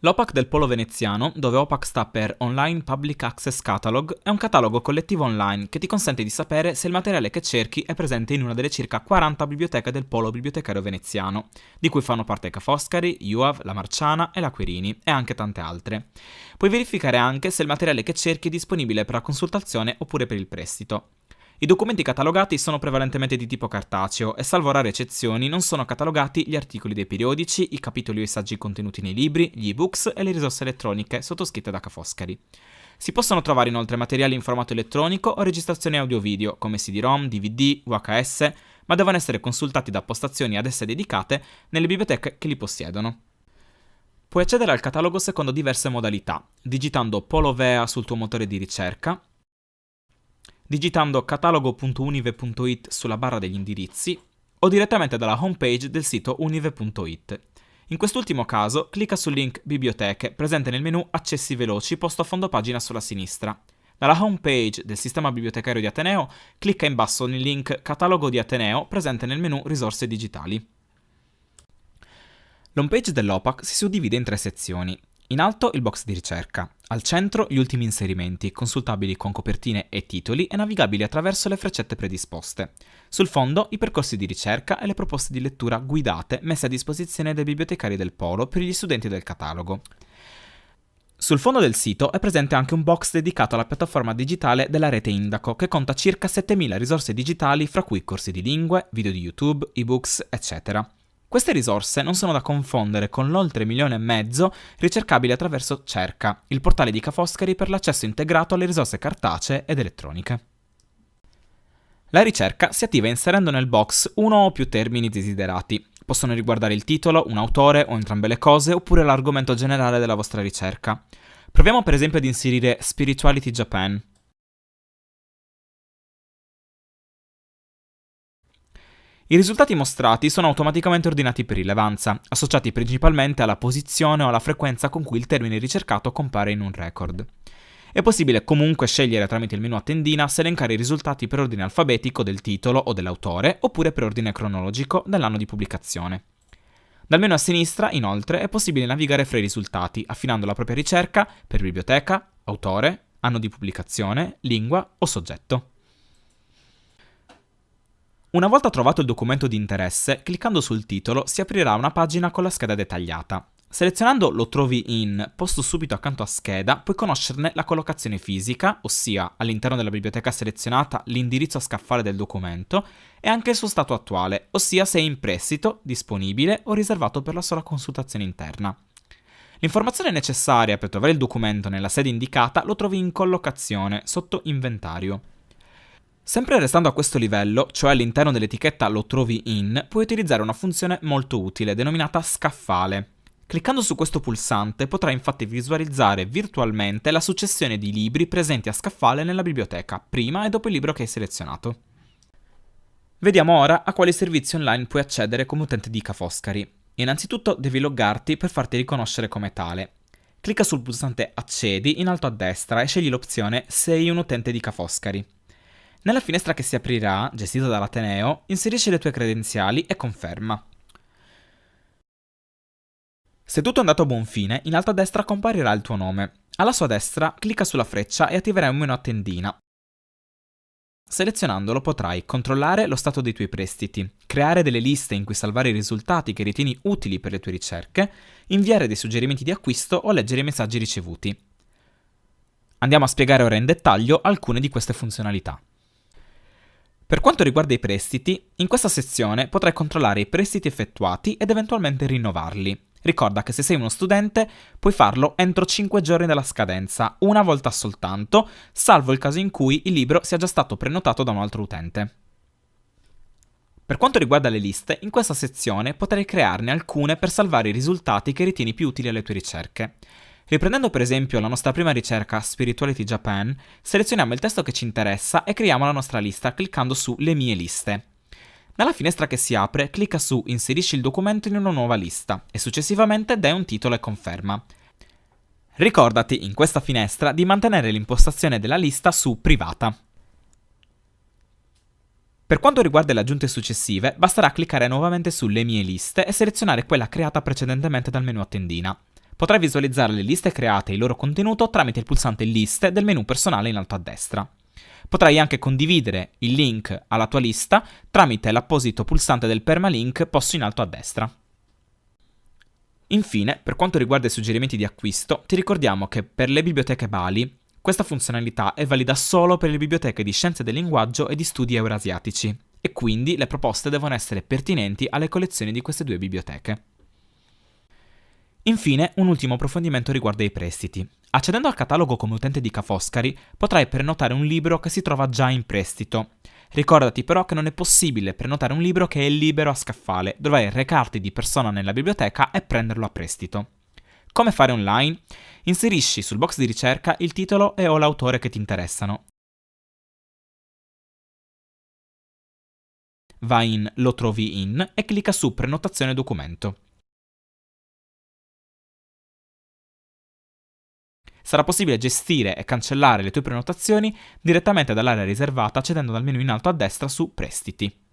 L'OPAC del Polo Veneziano, dove OPAC sta per Online Public Access Catalog, è un catalogo collettivo online che ti consente di sapere se il materiale che cerchi è presente in una delle circa 40 biblioteche del Polo Bibliotecario Veneziano, di cui fanno parte Ca' Foscari, IUAV, La Marciana e la Querini, e anche tante altre. Puoi verificare anche se il materiale che cerchi è disponibile per la consultazione oppure per il prestito. I documenti catalogati sono prevalentemente di tipo cartaceo e, salvo rare eccezioni, non sono catalogati gli articoli dei periodici, i capitoli o i saggi contenuti nei libri, gli ebooks e le risorse elettroniche sottoscritte da Ca' Foscari. Si possono trovare inoltre materiali in formato elettronico o registrazioni audio-video come CD-ROM, DVD, VHS, ma devono essere consultati da postazioni ad esse dedicate nelle biblioteche che li possiedono. Puoi accedere al catalogo secondo diverse modalità, digitando Polovea sul tuo motore di ricerca, digitando catalogo.unive.it sulla barra degli indirizzi o direttamente dalla homepage del sito unive.it. In quest'ultimo caso, clicca sul link Biblioteche presente nel menu Accessi veloci posto a fondo pagina sulla sinistra. Dalla homepage del sistema bibliotecario di Ateneo, clicca in basso nel link Catalogo di Ateneo presente nel menu Risorse digitali. L'homepage dell'OPAC si suddivide in 3 sezioni. In alto il box di ricerca, al centro gli ultimi inserimenti, consultabili con copertine e titoli e navigabili attraverso le freccette predisposte. Sul fondo i percorsi di ricerca e le proposte di lettura guidate messe a disposizione dai bibliotecari del Polo per gli studenti del catalogo. Sul fondo del sito è presente anche un box dedicato alla piattaforma digitale della rete Indaco, che conta circa 7.000 risorse digitali, fra cui corsi di lingue, video di YouTube, ebooks, eccetera. Queste risorse non sono da confondere con l'oltre 1,5 milioni ricercabili attraverso Cerca, il portale di Ca' Foscari per l'accesso integrato alle risorse cartacee ed elettroniche. La ricerca si attiva inserendo nel box uno o più termini desiderati. Possono riguardare il titolo, un autore o entrambe le cose, oppure l'argomento generale della vostra ricerca. Proviamo per esempio ad inserire Spirituality Japan. I risultati mostrati sono automaticamente ordinati per rilevanza, associati principalmente alla posizione o alla frequenza con cui il termine ricercato compare in un record. È possibile comunque scegliere tramite il menu a tendina se elencare i risultati per ordine alfabetico del titolo o dell'autore, oppure per ordine cronologico dell'anno di pubblicazione. Dal menu a sinistra, inoltre, è possibile navigare fra i risultati, affinando la propria ricerca per biblioteca, autore, anno di pubblicazione, lingua o soggetto. Una volta trovato il documento di interesse, cliccando sul titolo si aprirà una pagina con la scheda dettagliata. Selezionando Lo trovi in, posto subito accanto a scheda, puoi conoscerne la collocazione fisica, ossia all'interno della biblioteca selezionata l'indirizzo a scaffale del documento, e anche il suo stato attuale, ossia se è in prestito, disponibile o riservato per la sola consultazione interna. L'informazione necessaria per trovare il documento nella sede indicata lo trovi in collocazione, sotto inventario. Sempre restando a questo livello, cioè all'interno dell'etichetta Lo trovi in, puoi utilizzare una funzione molto utile denominata scaffale. Cliccando su questo pulsante potrai infatti visualizzare virtualmente la successione di libri presenti a scaffale nella biblioteca, prima e dopo il libro che hai selezionato. Vediamo ora a quali servizi online puoi accedere come utente di Ca' Foscari. Innanzitutto devi loggarti per farti riconoscere come tale. Clicca sul pulsante Accedi in alto a destra e scegli l'opzione Sei un utente di Ca' Foscari. Nella finestra che si aprirà, gestita dall'Ateneo, inserisci le tue credenziali e conferma. Se tutto è andato a buon fine, in alto a destra comparirà il tuo nome. Alla sua destra, clicca sulla freccia e attiverai un menu a tendina. Selezionandolo potrai controllare lo stato dei tuoi prestiti, creare delle liste in cui salvare i risultati che ritieni utili per le tue ricerche, inviare dei suggerimenti di acquisto o leggere i messaggi ricevuti. Andiamo a spiegare ora in dettaglio alcune di queste funzionalità. Per quanto riguarda i prestiti, in questa sezione potrai controllare i prestiti effettuati ed eventualmente rinnovarli. Ricorda che se sei uno studente puoi farlo entro 5 giorni dalla scadenza, una volta soltanto, salvo il caso in cui il libro sia già stato prenotato da un altro utente. Per quanto riguarda le liste, in questa sezione potrai crearne alcune per salvare i risultati che ritieni più utili alle tue ricerche. Riprendendo per esempio la nostra prima ricerca Spirituality Japan, selezioniamo il testo che ci interessa e creiamo la nostra lista cliccando su Le mie liste. Nella finestra che si apre, clicca su Inserisci il documento in una nuova lista e successivamente dai un titolo e conferma. Ricordati in questa finestra di mantenere l'impostazione della lista su Privata. Per quanto riguarda le aggiunte successive, basterà cliccare nuovamente su Le mie liste e selezionare quella creata precedentemente dal menu a tendina. Potrai visualizzare le liste create e il loro contenuto tramite il pulsante Liste del menu personale in alto a destra. Potrai anche condividere il link alla tua lista tramite l'apposito pulsante del permalink posto in alto a destra. Infine, per quanto riguarda i suggerimenti di acquisto, ti ricordiamo che per le biblioteche Bali questa funzionalità è valida solo per le biblioteche di scienze del linguaggio e di studi eurasiatici, e quindi le proposte devono essere pertinenti alle collezioni di queste due biblioteche. Infine, un ultimo approfondimento riguarda i prestiti. Accedendo al catalogo come utente di Ca' Foscari, potrai prenotare un libro che si trova già in prestito. Ricordati però che non è possibile prenotare un libro che è libero a scaffale, dovrai recarti di persona nella biblioteca e prenderlo a prestito. Come fare online? Inserisci sul box di ricerca il titolo e o l'autore che ti interessano. Vai in Lo trovi in e clicca su Prenotazione documento. Sarà possibile gestire e cancellare le tue prenotazioni direttamente dall'area riservata accedendo dal menu in alto a destra su Prestiti.